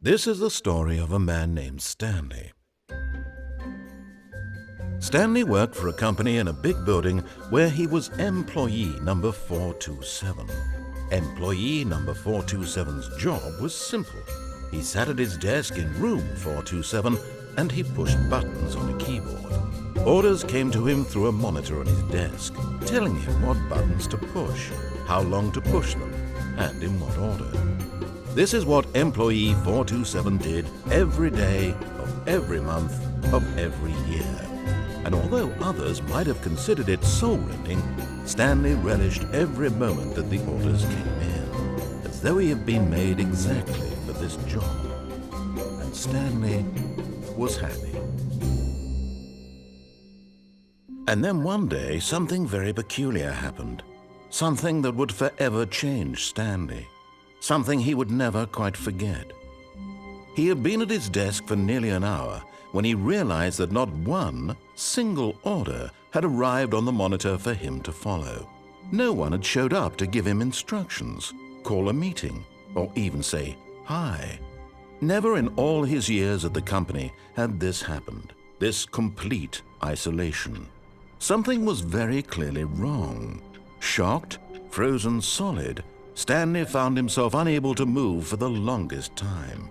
This is the story of a man named Stanley. Stanley worked for a company in a big building where he was employee number 427. Employee number 427's job was simple. He sat at his desk in room 427 and he pushed buttons on a keyboard. Orders came to him through a monitor on his desk, telling him what buttons to push, how long to push them, and in what order. This is what employee 427 did every day of every month of every year. And although others might have considered it soul-rending, Stanley relished every moment that the orders came in, as though he had been made exactly for this job. And Stanley was happy. And then one day, something very peculiar happened. Something that would forever change Stanley. Something he would never quite forget. He had been at his desk for nearly an hour when he realized that not one single order had arrived on the monitor for him to follow. No one had showed up to give him instructions, call a meeting, or even say hi. Never in all his years at the company had this happened, this complete isolation. Something was very clearly wrong. Shocked, frozen solid, Stanley found himself unable to move for the longest time.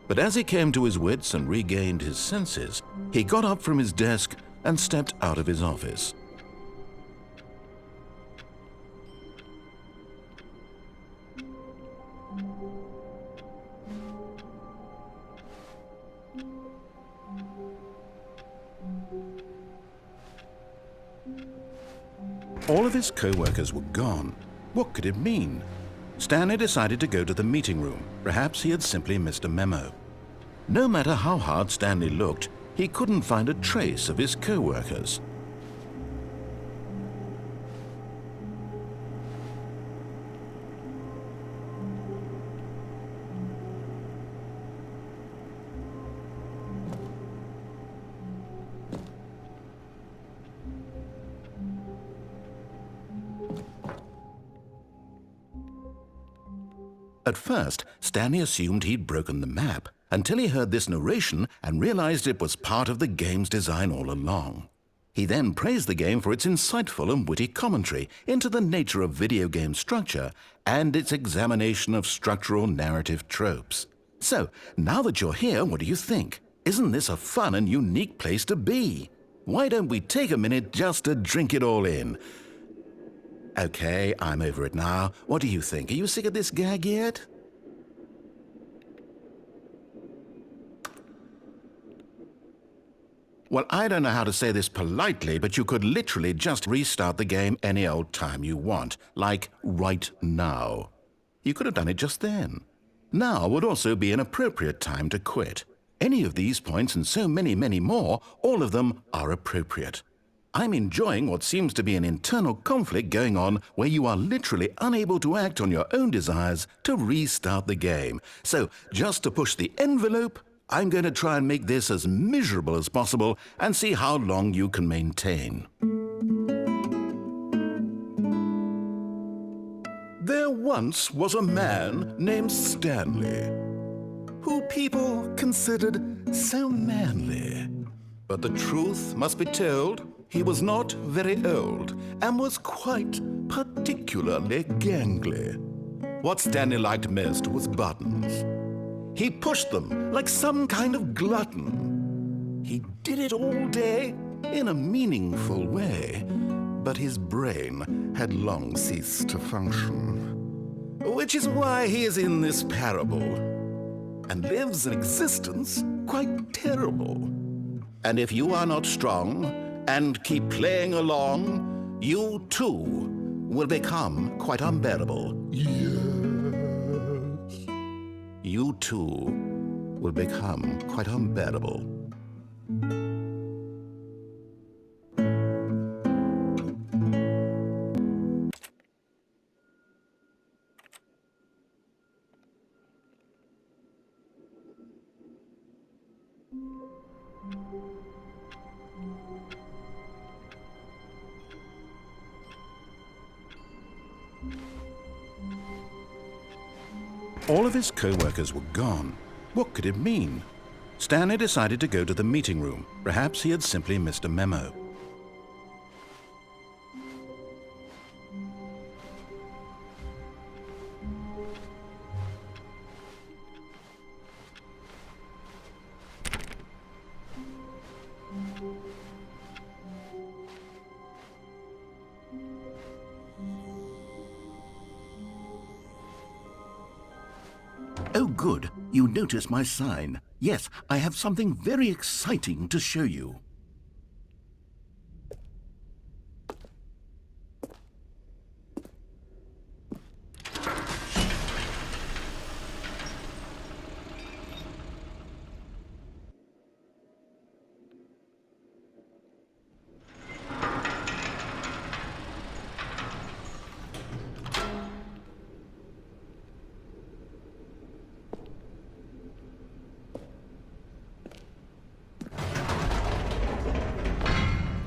But as he came to his wits and regained his senses, he got up from his desk and stepped out of his office. All of his co-workers were gone. What could it mean? Stanley decided to go to the meeting room. Perhaps he had simply missed a memo. No matter how hard Stanley looked, he couldn't find a trace of his co-workers. At first, Stanley assumed he'd broken the map, until he heard this narration and realized it was part of the game's design all along. He then praised the game for its insightful and witty commentary into the nature of video game structure and its examination of structural narrative tropes. So, now that you're here, what do you think? Isn't this a fun and unique place to be? Why don't we take a minute just to drink it all in? Okay, I'm over it now. What do you think? Are you sick of this gag yet? Well, I don't know how to say this politely, but you could literally just restart the game any old time you want, like right now. You could have done it just then. Now would also be an appropriate time to quit. Any of these points and so many, many more, all of them are appropriate. I'm enjoying what seems to be an internal conflict going on where you are literally unable to act on your own desires to restart the game. So, just to push the envelope, I'm going to try and make this as miserable as possible and see how long you can maintain. There once was a man named Stanley, who people considered so manly. But the truth must be told, he was not very old and was quite particularly gangly. What Stanley liked most was buttons. He pushed them like some kind of glutton. He did it all day in a meaningful way, but his brain had long ceased to function. Which is why he is in this parable and lives an existence quite terrible. And if you are not strong and keep playing along, you too will become quite unbearable. Yes. You too will become quite unbearable. All of his co-workers were gone. What could it mean? Stanley decided to go to the meeting room. Perhaps he had simply missed a memo. Oh, good. You notice my sign. Yes, I have something very exciting to show you.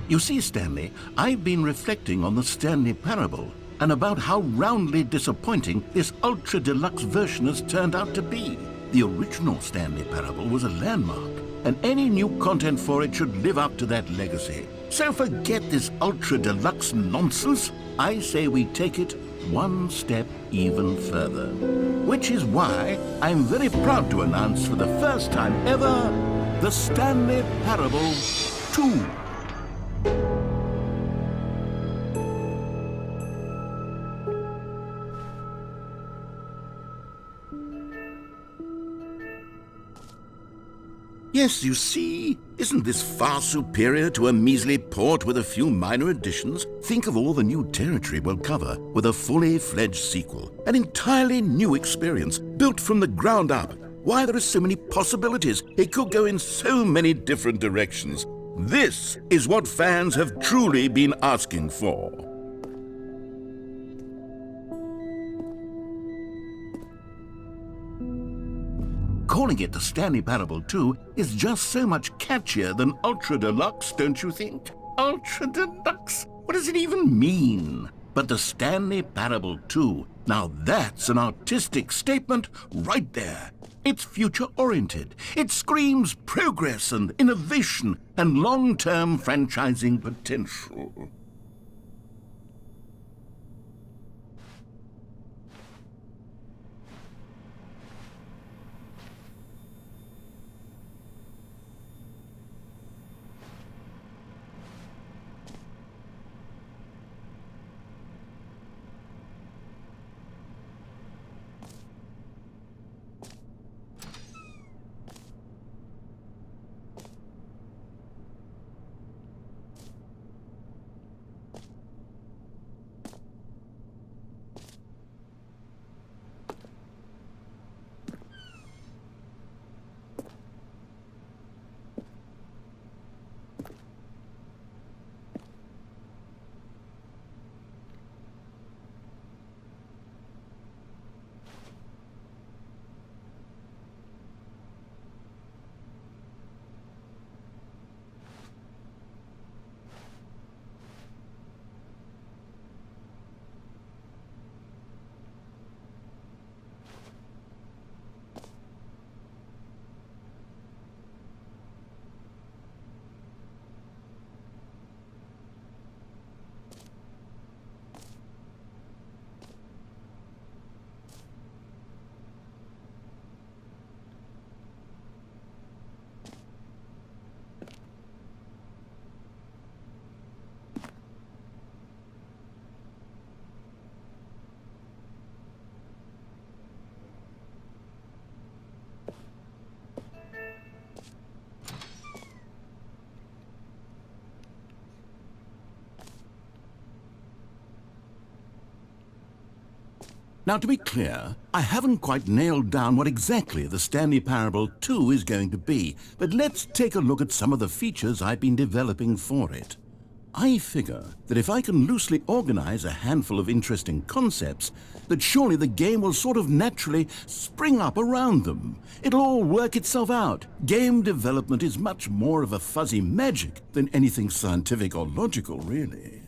You see, Stanley, I've been reflecting on the Stanley parable and about how roundly disappointing this ultra-deluxe version has turned out to be. The original Stanley parable was a landmark, and any new content for it should live up to that legacy. So forget this ultra-deluxe nonsense. I say we take it one step even further. Which is why I'm very proud to announce for the first time ever, the Stanley Parable 2. Yes, you see, isn't this far superior to a measly port with a few minor additions? Think of all the new territory we'll cover with a fully fledged sequel. An entirely new experience, built from the ground up. Why, there are so many possibilities. It could go in so many different directions. This is what fans have truly been asking for. Calling it the Stanley Parable 2 is just so much catchier than Ultra Deluxe, don't you think? Ultra Deluxe? What does it even mean? But the Stanley Parable 2, now that's an artistic statement right there. It's future-oriented. It screams progress and innovation and long-term franchising potential. Now, to be clear, I haven't quite nailed down what exactly the Stanley Parable 2 is going to be, but let's take a look at some of the features I've been developing for it. I figure that if I can loosely organize a handful of interesting concepts, that surely the game will sort of naturally spring up around them. It'll all work itself out. Game development is much more of a fuzzy magic than anything scientific or logical, really.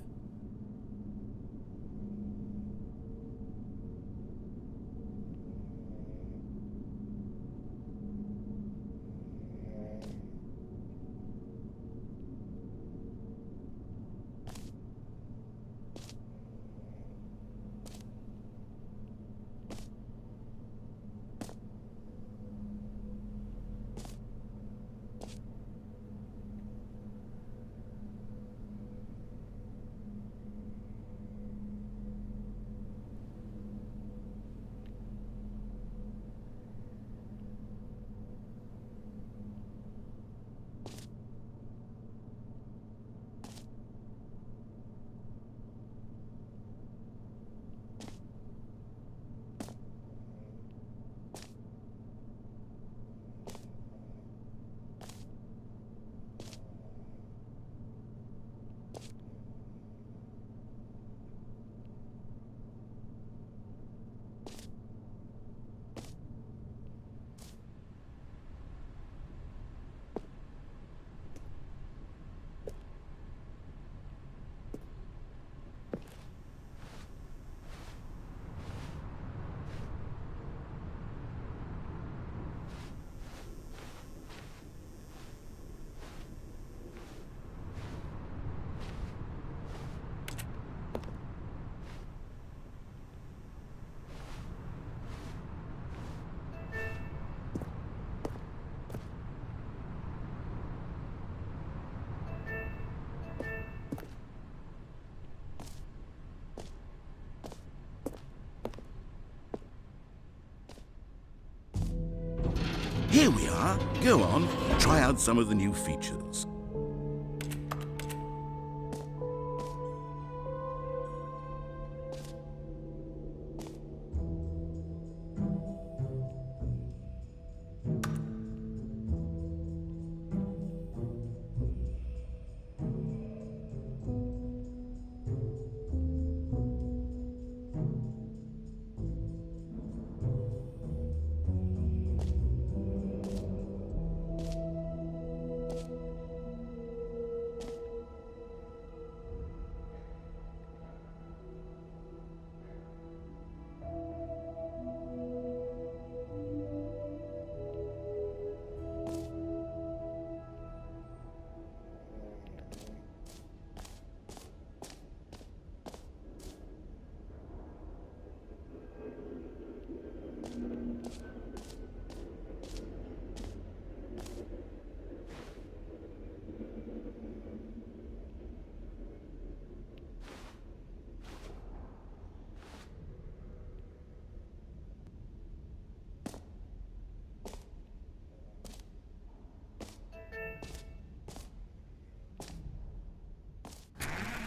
are. Go on, try out some of the new features.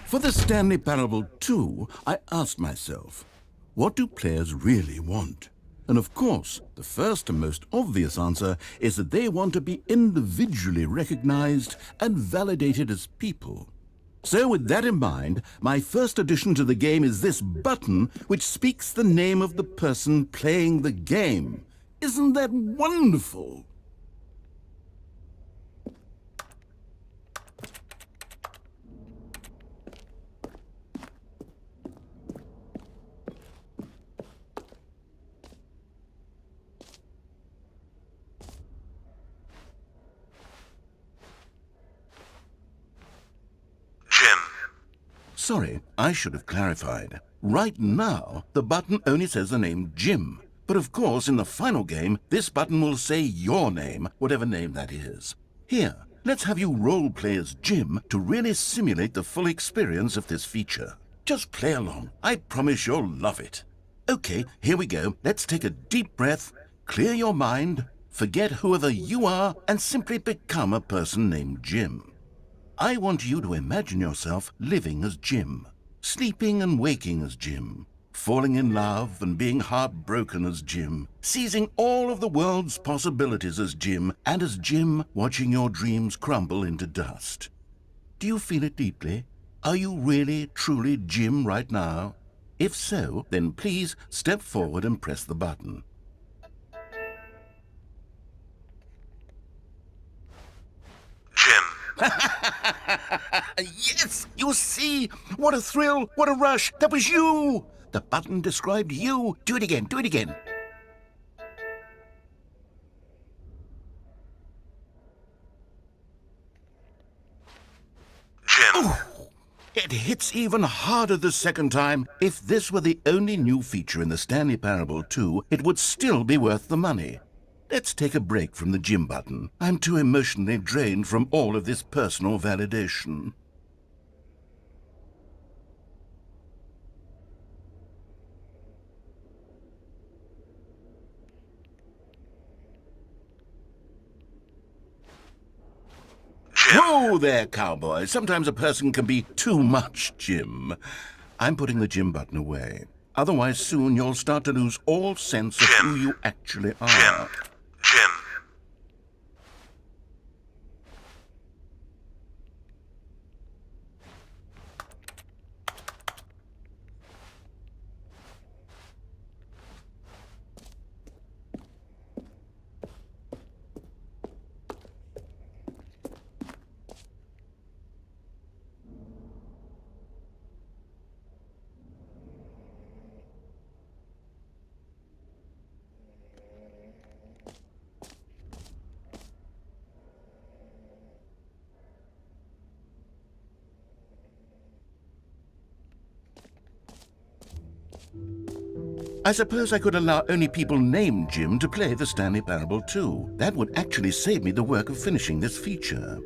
For the Stanley Parable 2, I asked myself, what do players really want? And of course, the first and most obvious answer is that they want to be individually recognized and validated as people. So with that in mind, my first addition to the game is this button which speaks the name of the person playing the game. Isn't that wonderful? Sorry, I should have clarified. Right now, the button only says the name Jim. But of course, in the final game, this button will say your name, whatever name that is. Here, let's have you role-play as Jim to really simulate the full experience of this feature. Just play along. I promise you'll love it. Okay, here we go. Let's take a deep breath, clear your mind, forget whoever you are, and simply become a person named Jim. I want you to imagine yourself living as Jim, sleeping and waking as Jim, falling in love and being heartbroken as Jim, seizing all of the world's possibilities as Jim, and as Jim watching your dreams crumble into dust. Do you feel it deeply? Are you really, truly Jim right now? If so, then please step forward and press the button. Yes, you see? What a thrill, what a rush. That was you. The button described you. Do it again, do it again. Jim. Oh, it hits even harder the second time. If this were the only new feature in the Stanley Parable 2, it would still be worth the money. Let's take a break from the Jim button. I'm too emotionally drained from all of this personal validation. Whoa there, cowboy. Sometimes a person can be too much Jim. I'm putting the Jim button away. Otherwise, soon you'll start to lose all sense of who you actually are. Jim. I suppose I could allow only people named Jim to play the Stanley Parable 2. That would actually save me the work of finishing this feature.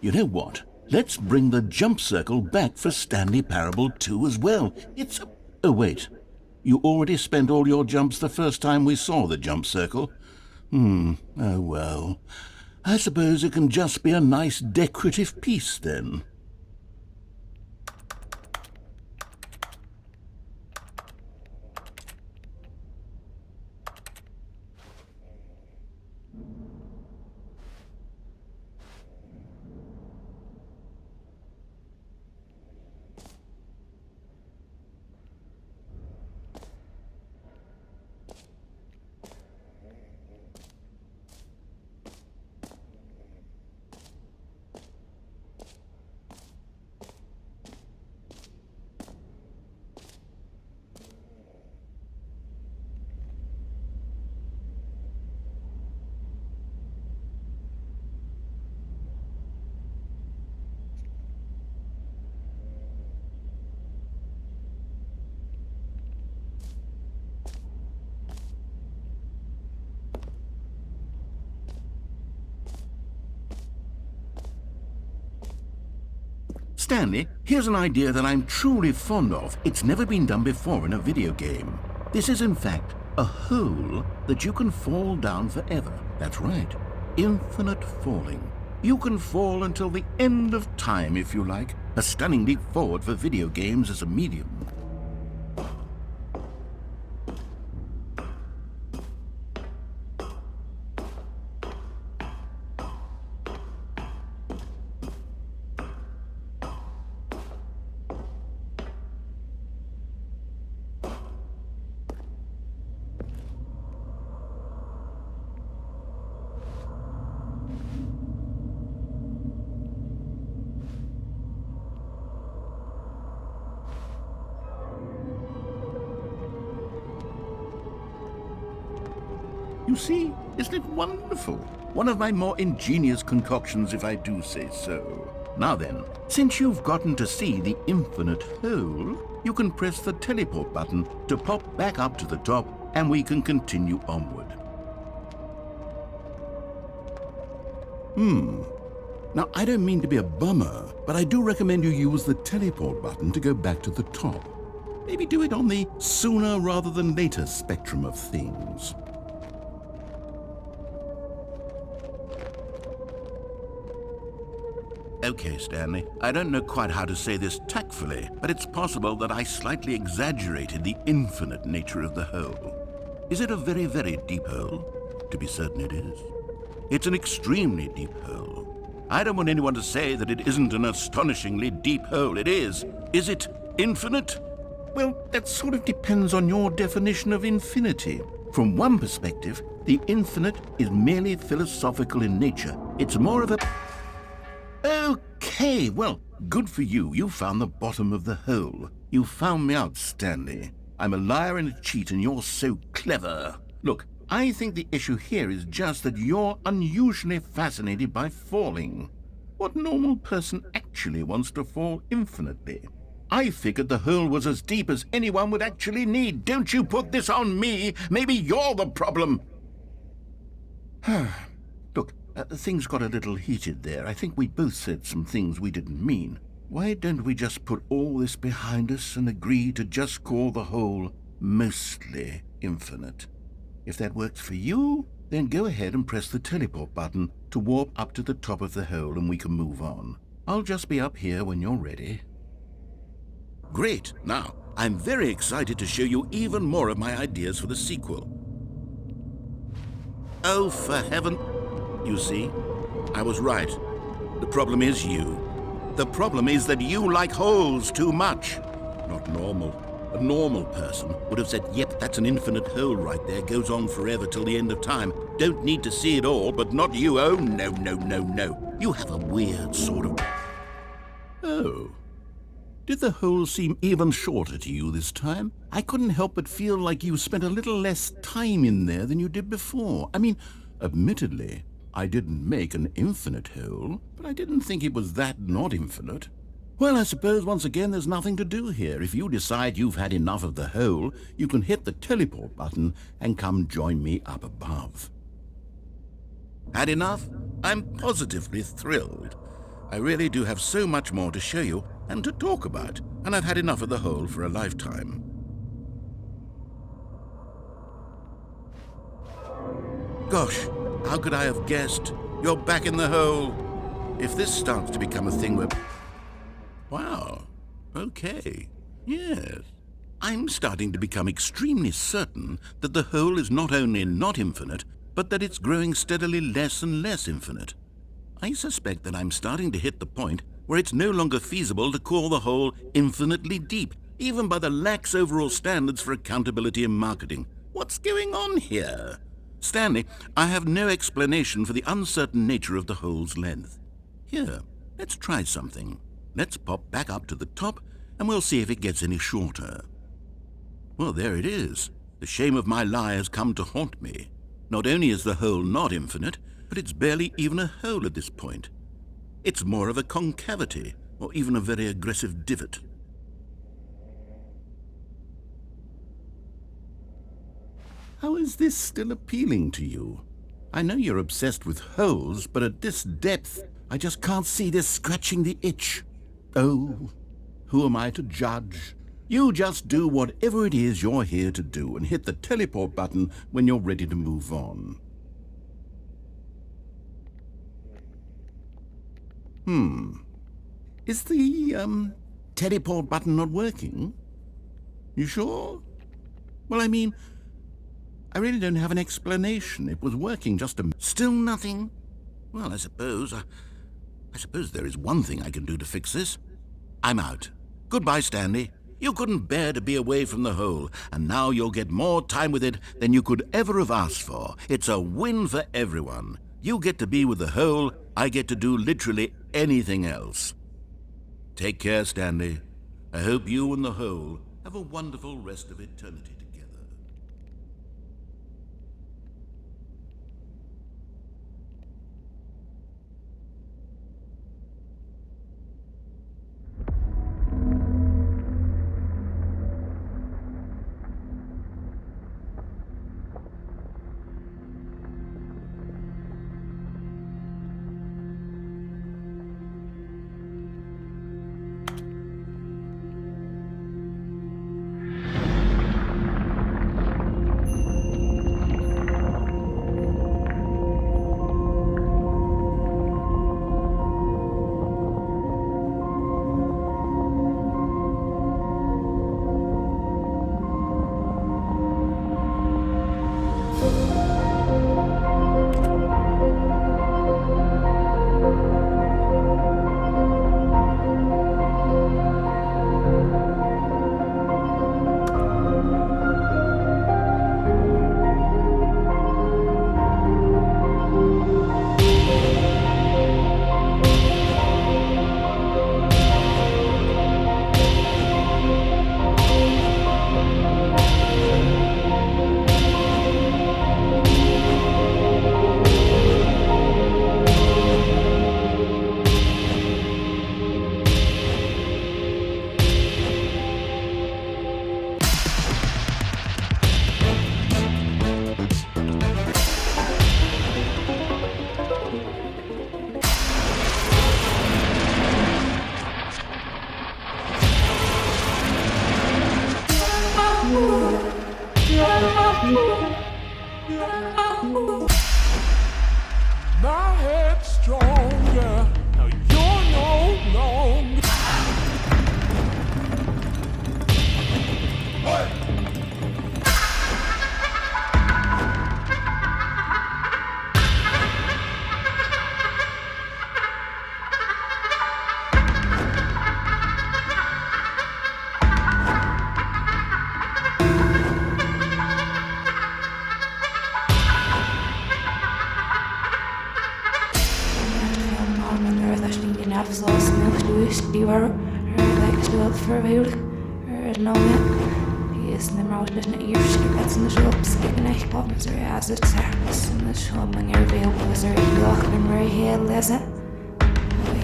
You know what? Let's bring the jump circle back for Stanley Parable 2 as well. It's a... Oh, wait. You already spent all your jumps the first time we saw the jump circle. Oh well. I suppose it can just be a nice decorative piece then. Stanley, here's an idea that I'm truly fond of. It's never been done before in a video game. This is, in fact, a hole that you can fall down forever. That's right. Infinite falling. You can fall until the end of time, if you like. A stunning leap forward for video games as a medium. You see, isn't it wonderful? One of my more ingenious concoctions, if I do say so. Now then, since you've gotten to see the infinite hole, you can press the teleport button to pop back up to the top, and we can continue onward. Now, I don't mean to be a bummer, but I do recommend you use the teleport button to go back to the top. Maybe do it on the sooner rather than later spectrum of things. Okay, Stanley, I don't know quite how to say this tactfully, but it's possible that I slightly exaggerated the infinite nature of the hole. Is it a very, very deep hole? To be certain it is. It's an extremely deep hole. I don't want anyone to say that it isn't an astonishingly deep hole. It is. Is it infinite? Well, that sort of depends on your definition of infinity. From one perspective, the infinite is merely philosophical in nature. It's more of a... Okay, well, good for you. You found the bottom of the hole. You found me out, Stanley. I'm a liar and a cheat, and you're so clever. Look, I think the issue here is just that you're unusually fascinated by falling. What normal person actually wants to fall infinitely? I figured the hole was as deep as anyone would actually need. Don't you put this on me. Maybe you're the problem. Look, things got a little heated there. I think we both said some things we didn't mean. Why don't we just put all this behind us and agree to just call the hole mostly infinite? If that works for you, then go ahead and press the teleport button to warp up to the top of the hole and we can move on. I'll just be up here when you're ready. Great! Now, I'm very excited to show you even more of my ideas for the sequel. Oh, for heaven... You see, I was right. The problem is you. The problem is that you like holes too much. Not normal. A normal person would have said, yep, that's an infinite hole right there, goes on forever till the end of time. Don't need to see it all, but not you. Oh, no, no, no, no. You have a weird sort of... Oh. Did the hole seem even shorter to you this time? I couldn't help but feel like you spent a little less time in there than you did before. I mean, admittedly, I didn't make an infinite hole, but I didn't think it was that not infinite. Well, I suppose once again there's nothing to do here. If you decide you've had enough of the hole, you can hit the teleport button and come join me up above. Had enough? I'm positively thrilled. I really do have so much more to show you and to talk about, and I've had enough of the hole for a lifetime. Gosh, how could I have guessed? You're back in the hole. If this starts to become a thing where... Wow, okay, yes. I'm starting to become extremely certain that the hole is not only not infinite, but that it's growing steadily less and less infinite. I suspect that I'm starting to hit the point where it's no longer feasible to call the hole infinitely deep, even by the lax overall standards for accountability and marketing. What's going on here? Stanley, I have no explanation for the uncertain nature of the hole's length. Here, let's try something. Let's pop back up to the top, and we'll see if it gets any shorter. Well, there it is. The shame of my lie has come to haunt me. Not only is the hole not infinite, but it's barely even a hole at this point. It's more of a concavity, or even a very aggressive divot. How is this still appealing to you? I know you're obsessed with holes, but at this depth, I just can't see this scratching the itch. Oh, who am I to judge? You just do whatever it is you're here to do and hit the teleport button when you're ready to move on. Is the, teleport button not working? You sure? Well, I mean, I really don't have an explanation. It was working just a... Still nothing? Well, I suppose there is one thing I can do to fix this. I'm out. Goodbye, Stanley. You couldn't bear to be away from the hole, and now you'll get more time with it than you could ever have asked for. It's a win for everyone. You get to be with the hole, I get to do literally anything else. Take care, Stanley. I hope you and the hole have a wonderful rest of eternity together. My head's stronger. Now you're no longer. What? Die var vekslad farvel Nome is the mountain ears in the shops getting a pop as it says in the showing your veil was a lock and very hair lesson.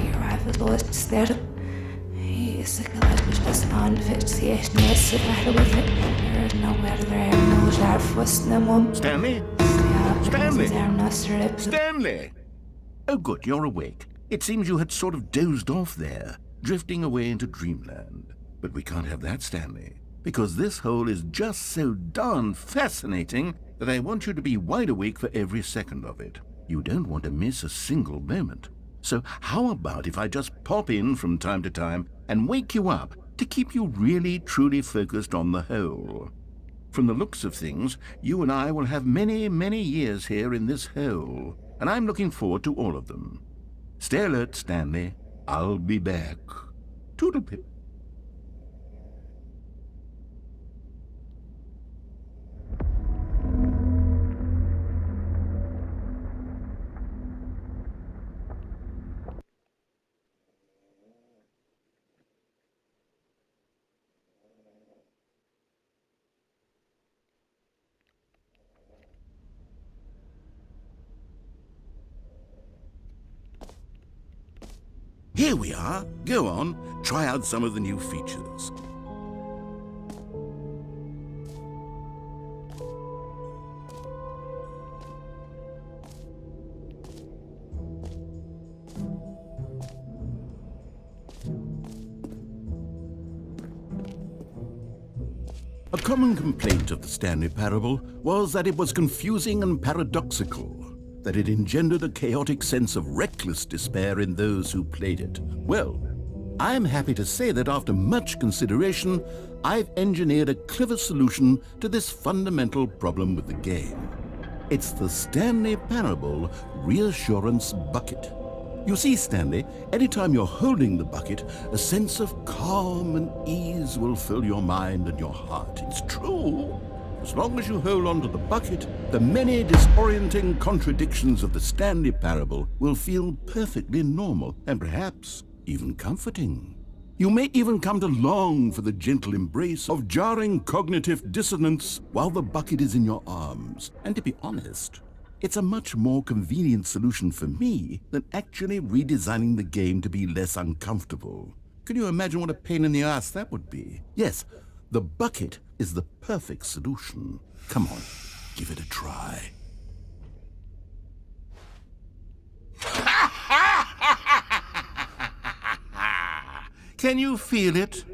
Your rifle lost there. He is a collective just unfit yes with it. There's nowhere there no sharp was no mum. Stanley? Stanley! Stanley! Oh good, you're awake. It seems you had sort of dozed off there, drifting away into dreamland. But we can't have that, Stanley, because this hole is just so darn fascinating that I want you to be wide awake for every second of it. You don't want to miss a single moment. So how about if I just pop in from time to time and wake you up to keep you really truly focused on the hole? From the looks of things, you and I will have many, many years here in this hole, and I'm looking forward to all of them. Stay alert, Stanley. I'll be back. Toodlepip. Here we are. Go on, try out some of the new features. A common complaint of the Stanley Parable was that it was confusing and paradoxical, that it engendered a chaotic sense of reckless despair in those who played it. Well, I am happy to say that after much consideration, I've engineered a clever solution to this fundamental problem with the game. It's the Stanley Parable Reassurance Bucket. You see, Stanley, anytime you're holding the bucket, a sense of calm and ease will fill your mind and your heart. It's true. As long as you hold on to the bucket, the many disorienting contradictions of the Stanley Parable will feel perfectly normal and perhaps even comforting. You may even come to long for the gentle embrace of jarring cognitive dissonance while the bucket is in your arms. And to be honest, it's a much more convenient solution for me than actually redesigning the game to be less uncomfortable. Can you imagine what a pain in the ass that would be? Yes, the bucket is the perfect solution. Come on, give it a try. Can you feel it?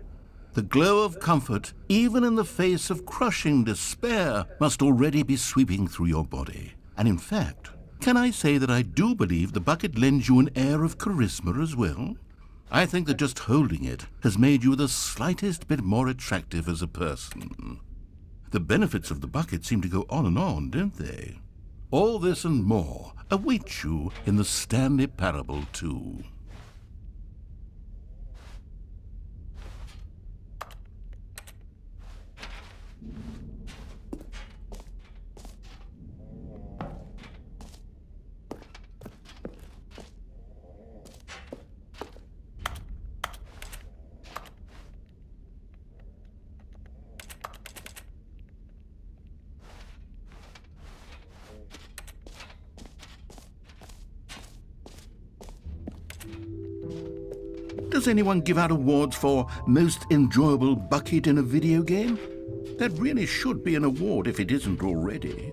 The glow of comfort, even in the face of crushing despair, must already be sweeping through your body. And in fact, can I say that I do believe the bucket lends you an air of charisma as well? I think that just holding it has made you the slightest bit more attractive as a person. The benefits of the bucket seem to go on, don't they? All this and more await you in the Stanley Parable 2. Does anyone give out awards for most enjoyable bucket in a video game? That really should be an award if it isn't already.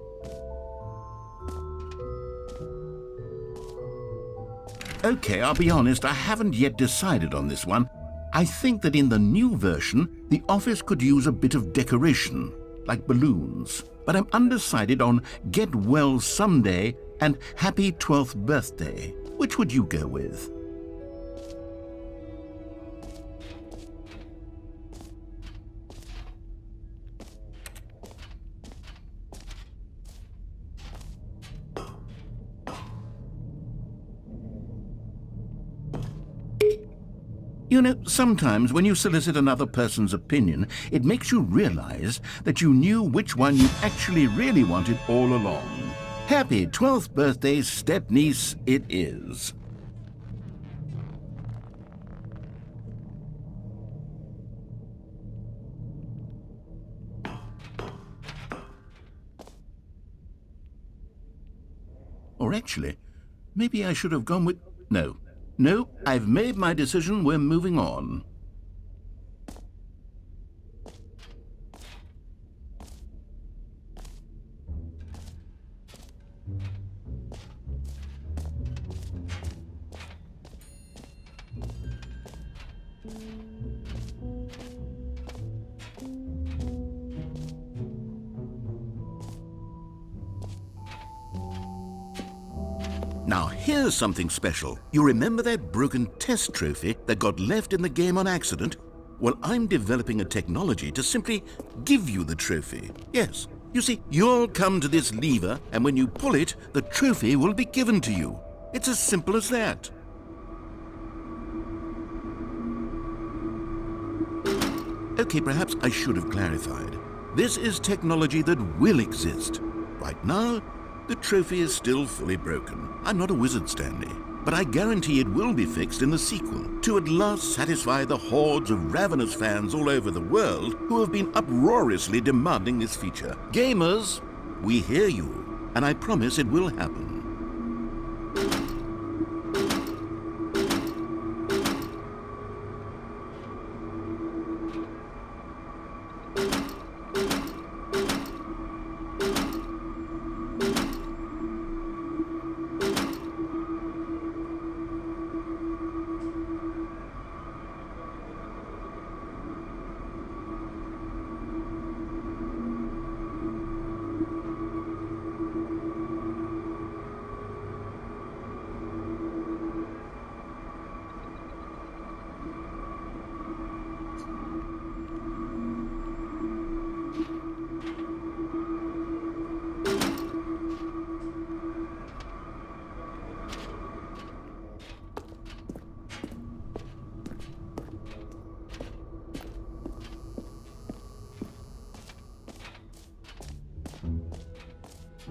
Okay, I'll be honest, I haven't yet decided on this one. I think that in the new version, the office could use a bit of decoration, like balloons. But I'm undecided on Get Well Someday and Happy 12th Birthday. Which would you go with? You know, sometimes when you solicit another person's opinion, it makes you realize that you knew which one you actually really wanted all along. Happy 12th birthday, step-niece, it is. Or actually, maybe I should have gone with... No, I've made my decision. We're moving on. Now here's something special. You remember that broken test trophy that got left in the game on accident? Well, I'm developing a technology to simply give you the trophy. Yes. You see, you'll come to this lever, and when you pull it, the trophy will be given to you. It's as simple as that. Okay, perhaps I should have clarified. This is technology that will exist. Right now, the trophy is still fully broken. I'm not a wizard, Stanley, but I guarantee it will be fixed in the sequel to at last satisfy the hordes of ravenous fans all over the world who have been uproariously demanding this feature. Gamers, we hear you, and I promise it will happen.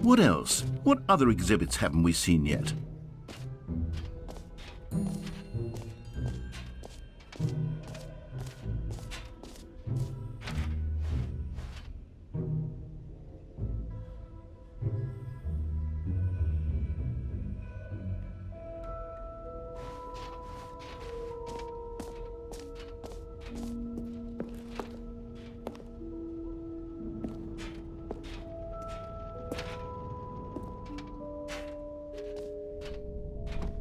What else? What other exhibits haven't we seen yet?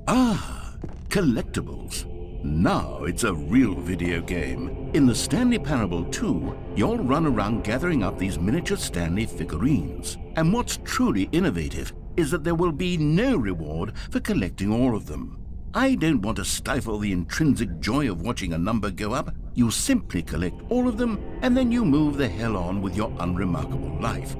Ah, collectibles. Now it's a real video game. In the Stanley Parable 2, you'll run around gathering up these miniature Stanley figurines. And what's truly innovative is that there will be no reward for collecting all of them. I don't want to stifle the intrinsic joy of watching a number go up. You simply collect all of them, and then you move the hell on with your unremarkable life.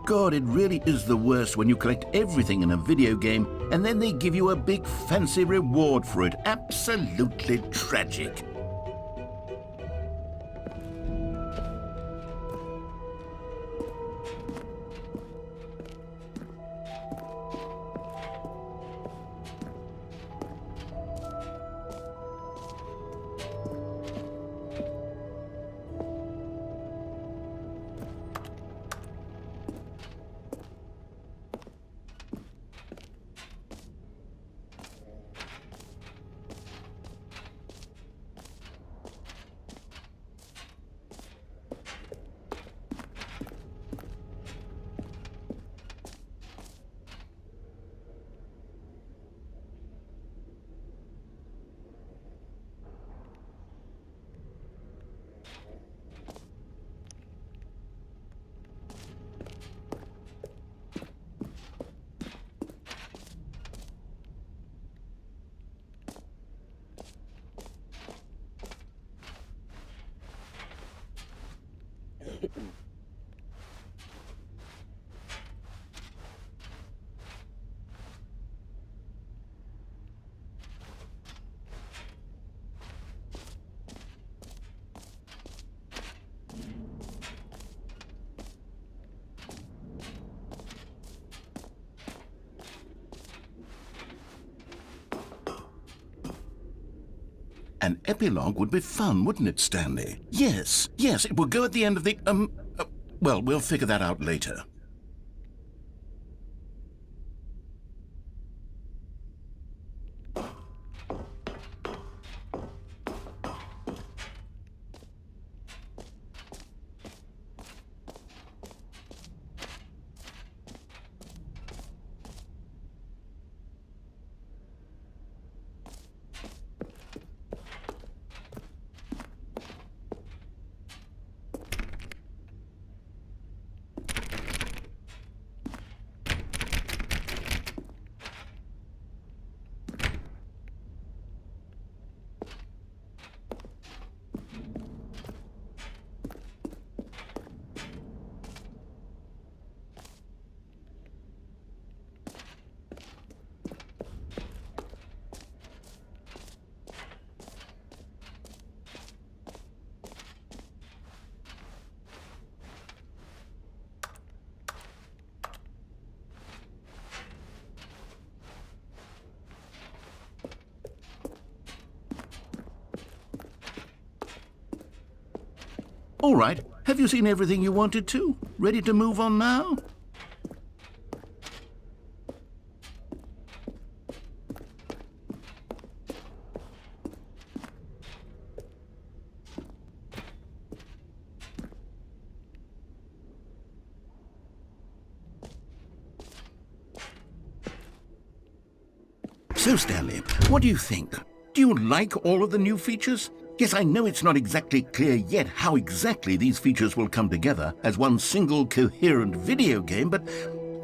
God, it really is the worst when you collect everything in a video game and then they give you a big fancy reward for it. Absolutely tragic. An epilogue would be fun, wouldn't it, Stanley? Yes, it will go at the end of the, well, we'll figure that out later. All right, have you seen everything you wanted to? Ready to move on now? So, Stanley, what do you think? Do you like all of the new features? Yes, I know it's not exactly clear yet how exactly these features will come together as one single coherent video game, but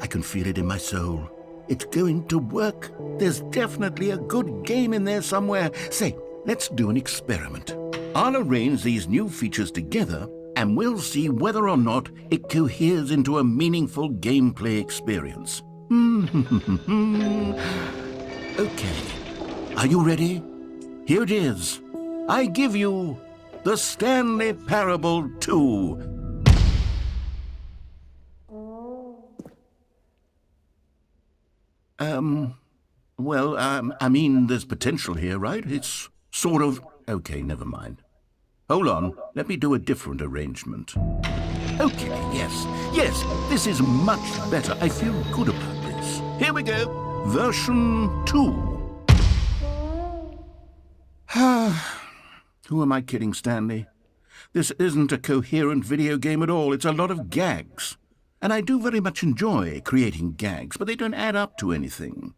I can feel it in my soul. It's going to work. There's definitely a good game in there somewhere. Say, let's do an experiment. I'll arrange these new features together and we'll see whether or not it coheres into a meaningful gameplay experience. Okay, are you ready? Here it is. I give you the Stanley Parable 2. I mean, there's potential here, right? It's sort of... Okay, never mind. Hold on, let me do a different arrangement. Okay, yes, this is much better. I feel good about this. Here we go, version 2. Who am I kidding, Stanley? This isn't a coherent video game at all. It's a lot of gags. And I do very much enjoy creating gags, but they don't add up to anything.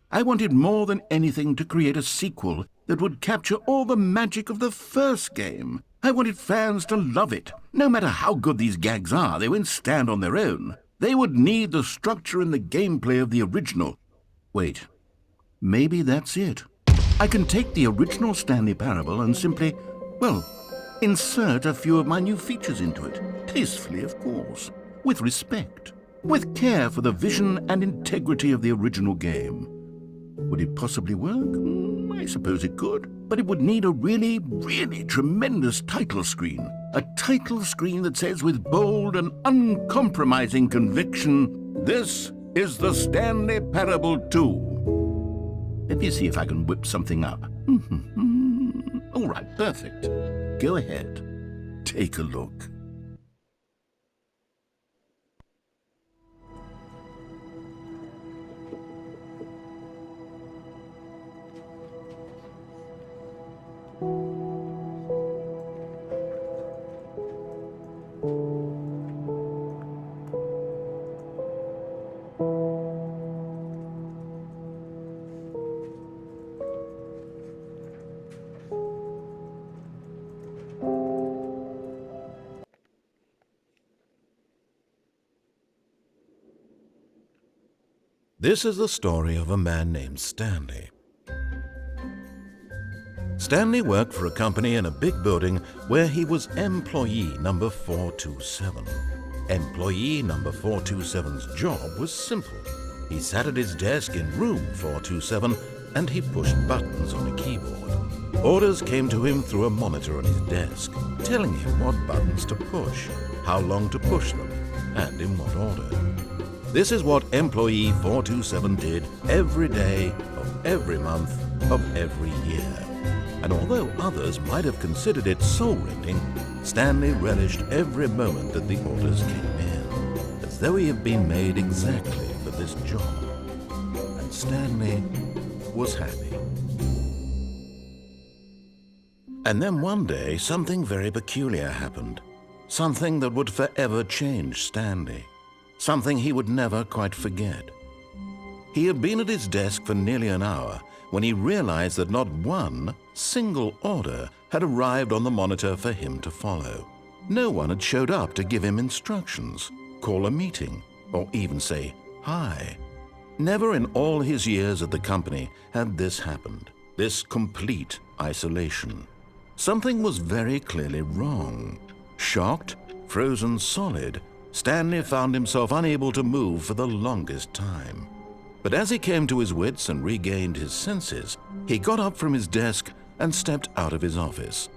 I wanted more than anything to create a sequel that would capture all the magic of the first game. I wanted fans to love it. No matter how good these gags are, they won't stand on their own. They would need the structure and the gameplay of the original. Wait, maybe that's it. I can take the original Stanley Parable and simply, well, insert a few of my new features into it. Tastefully, of course. With respect. With care for the vision and integrity of the original game. Would it possibly work? I suppose it could. But it would need a really, really tremendous title screen. A title screen that says with bold and uncompromising conviction, "This is the Stanley Parable 2. Let me see if I can whip something up. All right, perfect. Go ahead. Take a look. This is the story of a man named Stanley. Stanley worked for a company in a big building where he was employee number 427. Employee number 427's job was simple. He sat at his desk in room 427 and he pushed buttons on a keyboard. Orders came to him through a monitor on his desk, telling him what buttons to push, how long to push them, and in what order. This is what employee 427 did every day of every month of every year. And although others might have considered it soul-rending, Stanley relished every moment that the orders came in, as though he had been made exactly for this job. And Stanley was happy. And then one day, something very peculiar happened. Something that would forever change Stanley. Something he would never quite forget. He had been at his desk for nearly an hour when he realized that not one single order had arrived on the monitor for him to follow. No one had showed up to give him instructions, call a meeting, or even say hi. Never in all his years at the company had this happened, this complete isolation. Something was very clearly wrong. Shocked, frozen solid, Stanley found himself unable to move for the longest time. But as he came to his wits and regained his senses, he got up from his desk and stepped out of his office.